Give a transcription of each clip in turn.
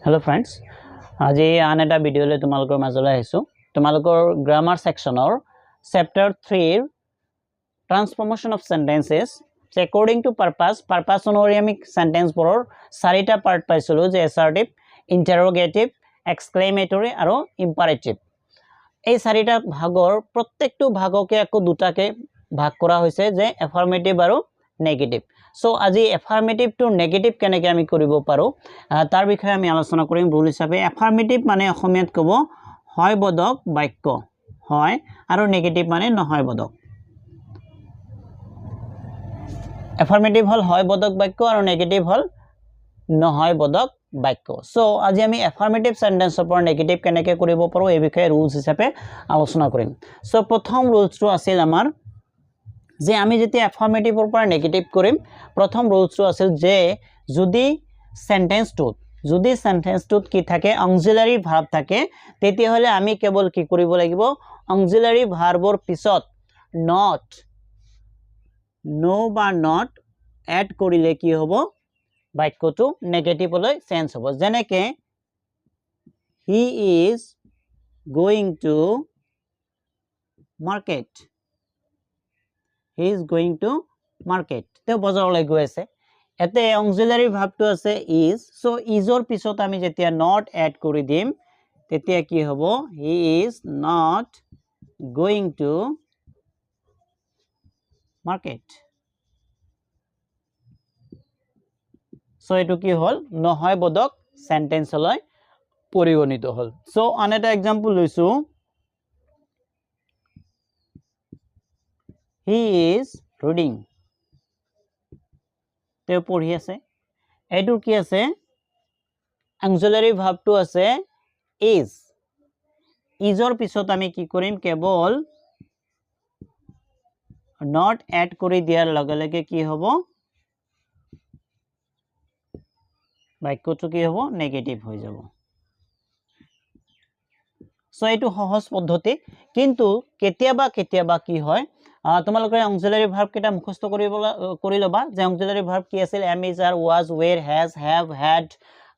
Hello friends, আজি আন এটা ভিডিঅ'লৈ তোমালোকৰ মাজলৈ আহিছোঁ। তোমালোকৰ গ্ৰামাৰ সেকশনৰ chapter 3 transformation of sentences according to purpose অনুসৰি আমি সেন্টেন্সবোৰৰ চাৰিটা পাৰ্ট পাইছিলোঁ যে assertive, interrogative, exclamatory আৰু imperative। এই চাৰিটা ভাগৰ প্ৰত্যেকটো ভাগকে আকৌ দুটাকে ভাগ কৰা হৈছে যে affirmative আৰু negative। So আজি affirmative to negative কেনেকৈ আমি কৰিব পাৰো তাৰ বিষয়ে আমি আলোচনা কৰিম। ৰুল হিচাপে affirmative মানে অসমীয়াত ক'ব হয় বোধক বাক্য, হয়, আৰু negative মানে নহয় বোধক। affirmative হল হয় বোধক বাক্য আৰু negative হল নহয় বোধক বাক্য। So আজি আমি affirmative sentence ওপৰ negative কেনেকৈ কৰিব পাৰো এই বিষয়ে rules হিচাপে আলোচনা কৰিম। So প্ৰথম rules আছিল আমাৰ যে আমি যেতিয়া affirmative ওপৰ negative কৰিম, প্ৰথম rules আছিল যে যদি sentenceটোত কি থাকে auxiliary verb থাকে তেতিয়া হলে আমি কেৱল কি কৰিব লাগিব auxiliary verbৰ পিছত not no বা not add কৰিলে কি হ'ব বাক্যটো negative লৈ চেঞ্জ হ'ব। যেনেকৈ he is going to market, he is going to market, তেওঁ বজাৰলৈ গৈ আছে। এতে auxiliary verb টো আছে is, so isৰ পিছত আমি যেতিয়া not add কৰি দিম তেতিয়া কি হ'ব he is not going to market। so এটো কি হল নহয় বোধক সেন্টেন্স লৈ পৰিগণিত হল। so আন এটা एग्जांपल লৈছো he is reading, তেওঁ পঢ়ি আছে। এটো কি আছে auxiliary verb টো আছে is, isৰ পিছত আমি কি কৰিম কেৱল not add কৰি দিয়াৰ লগে লগে কি হ'ব বাক্যটো কি হ'ব নেগেটিভ হৈ যাব। সো এটো সহজ পদ্ধতি, কিন্তু কেতিয়াবা কি হয় তোমালোকে auxiliary verb কেটা মুখস্থ কৰি লবা যে auxiliary verb কি আছিল am, is, are, was, were, has, have, had,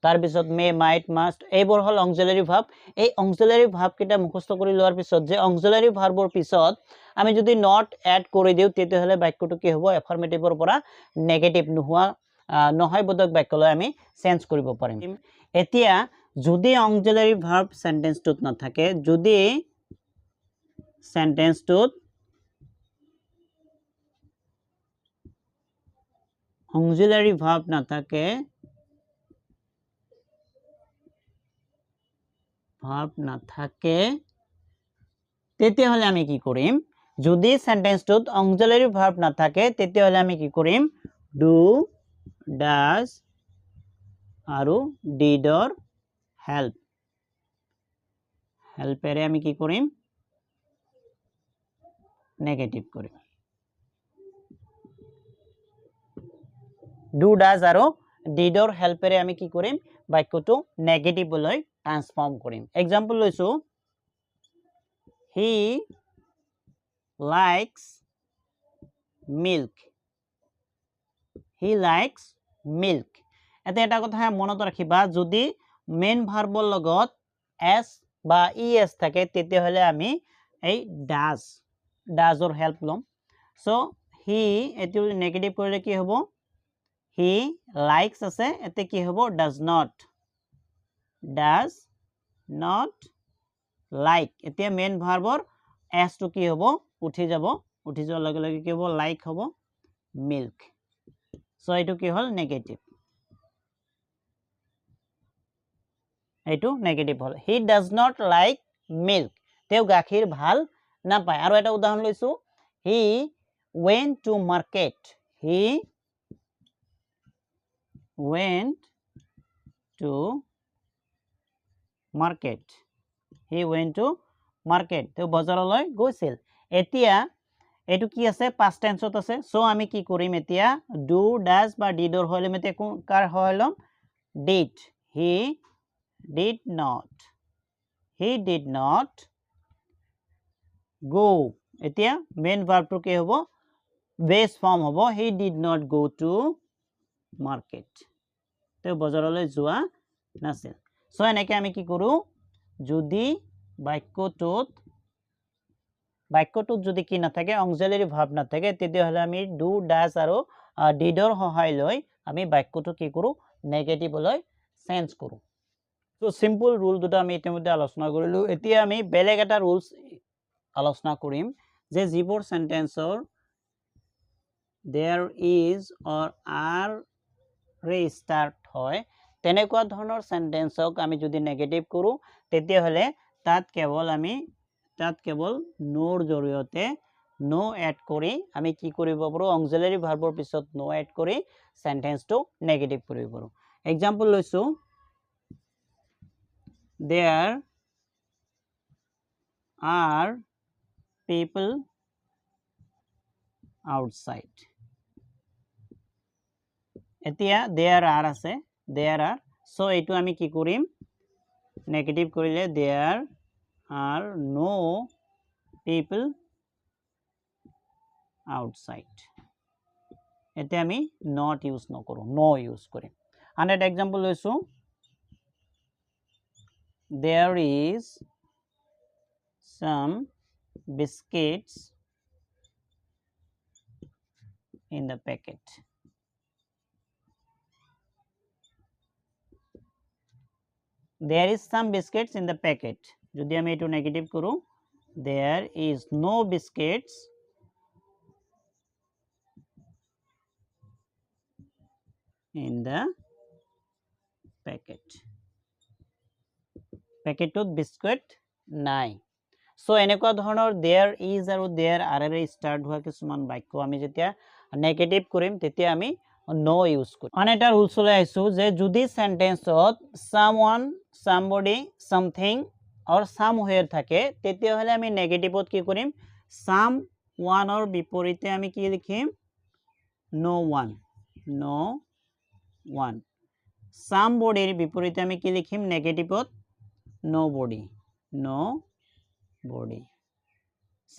তাৰ পিছত may, might, must, এইবোৰ হল auxiliary verb। এই auxiliary verb কেটা মুখস্থ কৰি লোৱাৰ পিছত যে auxiliary verbৰ পিছত আমি যদি not add কৰি দিও তেতিয়া হলে বাক্যটো কি হ'ব affirmativeৰ পৰা negative নোহোৱা নহয় বোধক বাক্যলৈ আমি চেঞ্জ কৰিব পাৰিম। এতিয়া যদি auxiliary verb সেন্টেন্সটোত নাথাকে, যদি সেন্টেন্সটোত auxiliary verb নাথাকে তেতিয়া হলে আমি কি কৰিম যদি সেন্টেন্সটোত auxiliary verb নাথাকে তেতিয়া হলে আমি কি কৰিম do, does আৰু did or helpেৰে আমি কি কৰিম নেগেটিভ কৰিম। do, does আৰু did or helpেৰে আমি কি কৰিম বাক্যটো নেগেটিভলৈ ট্ৰান্সফৰ্ম কৰিম। एग्जांपल লৈছো he likes milk, he likes milk। এটা কথা মনত ৰাখিবা যদি মেইন ভাৰ্বৰ লগত s বা es থাকে তেতিয়া হলে আমি এই does or help লম। so he এটো নেগেটিভ কৰিলে কি হ'ব he likes আছে এতে কি হ'ব does not like। এতিয়া মেইন ভাৰ্বৰ s টো কি হ'ব উঠি যোৱাৰ লগে লগে কি হ'ব like হ'ব milk। so এটো কি হল নেগেটিভ, এটো negative hall he does not like milk, তেওঁ গাখীৰ ভাল নাপায়। আৰু এটা উদাহৰণ লৈছো he went to market, he went to market, তেওঁ বজাৰলৈ গৈছিল। এতিয়া এটো কি আছে past tenseত আছে। সো আমি কি কৰিম এতিয়া do, does বা did or হলে মতে কাৰ হয় লম did, he did not go। এতিয়া মেইন ভাৰ্বটো কি হ'ব বেস ফৰ্ম হ'ব he did not go to market, তেওঁ বজাৰলৈ যোৱা নাছিল। সো এনেকে আমি কি কৰো যদি বাক্যটোত যদি কি নাথাকে অক্সিলাৰি ভাৰ্ব নাথাকে তেতিয়া হলে আমি ডু ডাজ আৰু ডিডৰ সহায় লৈ আমি বাক্যটো কি কৰো নেগেটিভলৈ চেঞ্জ কৰো সো সিম্পল ৰুল দুটা আমি ইতিমধ্যে আলোচনা কৰিলো এতিয়া আমি বেলেগ এটা ৰুলস আলোচনা কৰিম যে যিবোৰ সেন্টেন্সৰ there is or are ৰে স্টাৰ্ট হয় তেনেকুৱা ধৰণৰ সেন্টেন্সক আমি যদি নেগেটিভ কৰো তেতিয়া হলে তাত কেৱল নোৰ জৰিয়তে নো এড কৰি আমি কি কৰিব পাৰো অক্সিলাৰি ভাৰ্বৰ পিছত নো এড কৰি সেন্টেন্সটো নেগেটিভ কৰিব পাৰো এক্সাম্পল লৈছো there are people outside এতিয়া there are আছে there are so এইটো আমি কি কৰিম নেগেটিভ কৰিলে there are no people outside এতিয়া আমি not use নকৰো no use কৰিম আন এটা এক্সাম্পল লৈছো there is some biscuits in the packet there is some biscuits in the packet যদি আমি এটো নেগেটিভ কৰো there is no biscuits in the packet পেকেটত বিস্কুট নাই সো এনেকুৱা ধৰণৰ there is আৰু there are ৰে স্টাৰ্ট হোৱা কিছুমান বাক্য আমি যেতিয়া নেগেটিভ কৰিম তেতিয়া আমি no ইউজ কৰিম আন এটা ৰুলস লৈ আইছো যে যদি সেন্টেন্সত someone somebody something or somewhere থাকে তেতিয়া হলে আমি নেগেটিভত কি কৰিম someone ৰ বিপৰীতে আমি কি লিখিম no one somebody ৰ বিপৰীতে আমি কি লিখিম নেগেটিভত nobody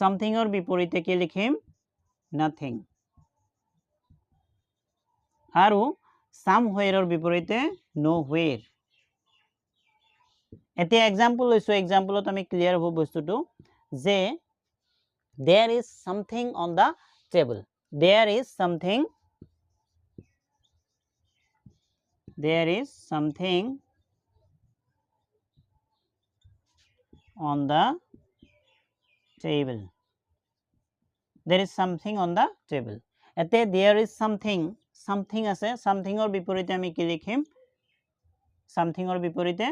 something or বিপৰীতে কি লিখিম nothing আৰু somewhere or বিপৰীতে nowhere এতিয়া এক্সাম্পল লৈছো এক্সাম্পলত আমি ক্লিয়াৰ হ'ব বস্তুটো যে there is something on the table there is something on the table there is something on the table এতে there is something আছে something or বিপৰীতে আমি কি লিখিম something or বিপৰীতে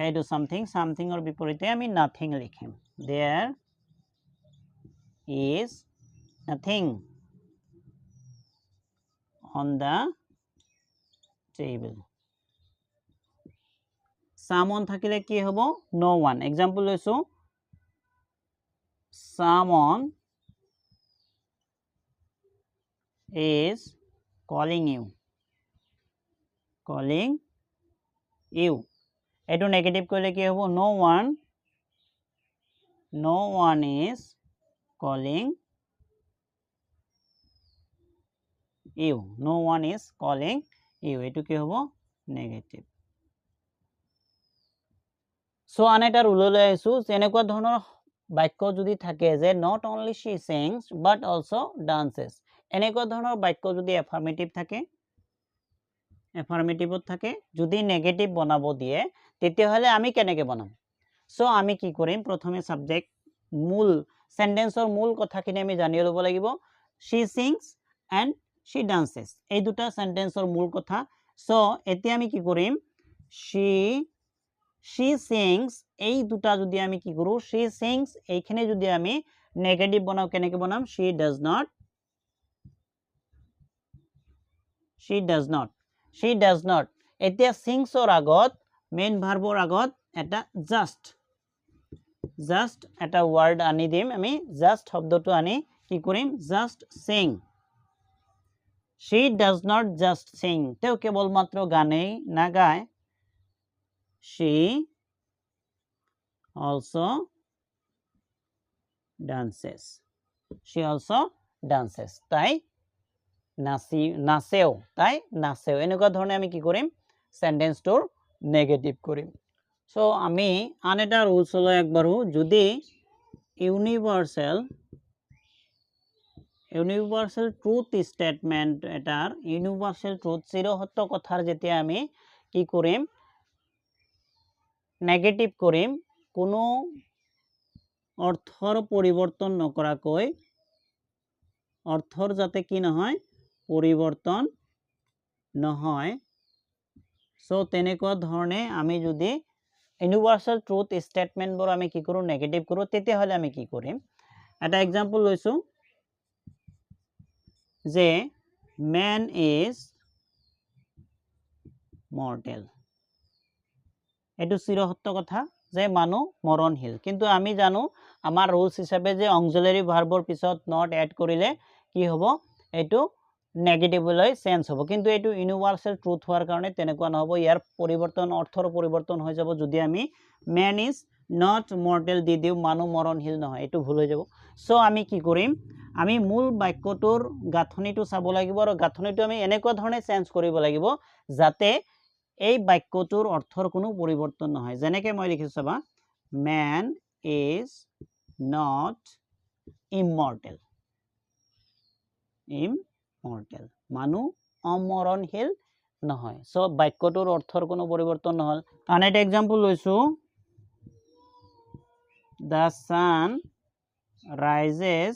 এইটো something or বিপৰীতে আমি nothing লিখিম there is nothing on the table someone থাকিলে কি হ'ব no one এক্সাম্পল লৈছো someone is calling you এটো নেগেটিভ কৰিলে কি হ'ব no one is calling you এটো কি হ'ব নেগেটিভ সো আন এটা ৰুল লৈ আইছো এনেকুৱা ধৰণৰ বাক্য যদি থাকে যে not only she sings but also dances এনেকুৱা ধৰণৰ বাক্য যদি এফার্মেটিভ থাকে এফার্মেটিভত থাকে যদি নেগেটিভ বনাব দিয়ে তেতিয়া হলে আমি কেনেকে বনাম সো আমি কি কৰিম প্ৰথমে সাবজেক্ট মূল সেন্টেন্সৰ মূল কথাখিনি আমি জানি লব লাগিব she sings and she dances এই দুটা সেন্টেন্সৰ মূল কথা সো এতিয়া আমি কি কৰিম she sings এই দুটা যদি আমি কি কৰো she sings এইখানে যদি আমি নেগেটিভ বনাও কেনেকে বনাম she does not এতিয়া sings or আগত মেইন ভাৰ্বৰ আগত এটা just এটা ওয়াৰ্ড আনি দিম আমি just শব্দটো আনি কি কৰিম just sing she does not just sing তেও কেৱল মাত্ৰ গানেই না গায় she also dances তাই নাচেও এনেকুৱা ধৰণে আমি কি কৰিম সেন্টেন্সটোৰ নেগেটিভ কৰিম সো আমি আন এটা ৰুলস লৈ একবাৰো যদি ইউনিভাৰ্সেল ট্ৰুথ স্টেটমেন্ট এটাৰ ইউনিভাৰ্সেল ট্ৰুথ চিৰসত্য কথাৰ যেতিয়া আমি কি কৰিম নেগেটিভ কৰিম কোনো অৰ্থৰ পৰিৱৰ্তন নকৰাকৈ অৰ্থৰ যাতে কি নহয় পৰিৱৰ্তন নহয় সো তেনেকুৱা ধৰণে আমি যদি ইউনিভাৰ্সেল ট্ৰুথ স্টেটমেন্ট বোৰ আমি কি কৰো নেগেটিভ কৰো তেতিয়া হলে আমি কি কৰিম এটা एग्जांपल লৈছো যে man is mortal এটো চিৰসত্য কথা যে মানুহ মৰণশীল কিন্তু আমি জানো আমাৰ ৰুলস হিচাপে যে অক্সিলাৰি ভাৰ্বৰ পিছত নট এড কৰিলে কি হ'ব এটো নেগেটিভলৈ চেঞ্জ হ'ব কিন্তু এটো ইউনিভাৰ্সেল ট্ৰুথ হোৱাৰ কাৰণে তেনেকুৱা নহব ইয়াৰ পৰিৱৰ্তন অৰ্থৰ পৰিৱৰ্তন হৈ যাব যদি আমি man is not mortal দি দিও মানুহ মৰণশীল নহয় এটো ভুল হৈ যাব সো আমি কি কৰিম আমি মূল বাক্যটোৰ গাঁথনিটো চাব লাগিব আৰু গাঁথনিটো আমি এনেকুৱা ধৰণে চেঞ্জ কৰিব লাগিব যাতে এই বাক্যটোৰ অৰ্থৰ কোনো পৰিৱৰ্তন নহয় যেনেকৈ মই লিখিছো চাবা man is not immortal মানুহ অমৰণশীল নহয় সো বাক্যটোৰ অৰ্থৰ কোনো পৰিৱৰ্তন নহল আন এটা एग्जांपल লৈছো the sun rises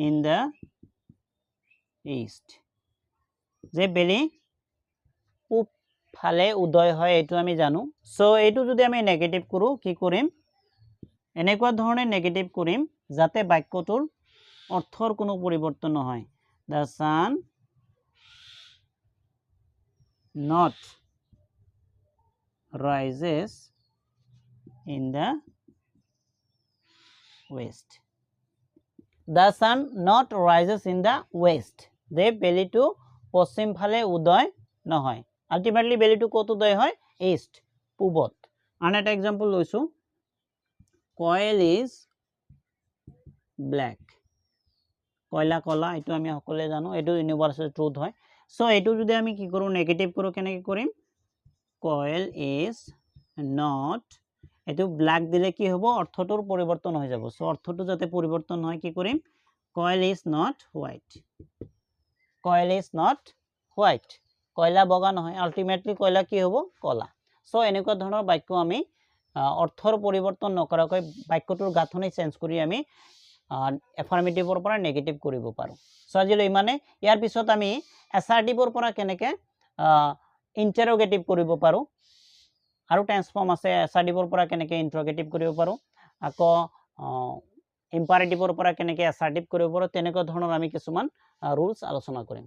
in the east যে বেলি পূব ফালে উদয় হয় এটো আমি জানো সো এটো যদি আমি নেগেটিভ কৰো কি কৰিম এনেকুৱা ধৰণে নেগেটিভ কৰিম যাতে বাক্যটোৰ অৰ্থৰ কোনো পৰিৱৰ্তন নহয় the sun not rises in the west the sun not rises in the west যে বেলিটো পশ্চিম ফালে উদয় নহয় আলটিমেটলি বেলিটো কত উদয় হয় ইষ্ট পূবত আন এটা एग्जांपल লৈছো coil is black কয়লা কলা এটো আমি সকলে জানো এটো ইউনিভাৰ্সেল ট্ৰুথ হয় সো এটো যদি আমি কি কৰো নেগেটিভ কৰো কেনেকৈ কৰিম coil is not এটো ব্ল্যাক দিলে কি হ'ব অৰ্থটোৰ পৰিৱৰ্তন হৈ যাব সো অৰ্থটো যাতে পৰিৱৰ্তন হয় কি কৰিম coil is not white কয়লা বগা নহয় আলটিমেটলি কয়লা কি হ'ব কলা সো এনেকুৱা ধৰণৰ বাক্য আমি অৰ্থৰ পৰিৱৰ্তন নকৰাকৈ বাক্যটোৰ গাঁথনি চেঞ্জ কৰি আমি এফাৰ্মেটিভৰ পৰা নেগেটিভ কৰিব পাৰো সো আজিলৈ ইমানে ইয়াৰ পিছত আমি এছাৰ্টিভৰ পৰা কেনেকৈ ইন্টাৰোগেটিভ কৰিব পাৰো আৰু ট্ৰান্সফৰ্ম আছে এছাৰ্টিভৰ পৰা কেনেকৈ ইন্টাৰোগেটিভ কৰিব পাৰো আকৌ ইম্পাৰেটিভৰ পৰা কেনেকৈ এছাৰ্টিভ কৰিব পাৰো তেনেকুৱা ধৰণৰ আমি কিছুমান ৰুলস আলোচনা কৰিম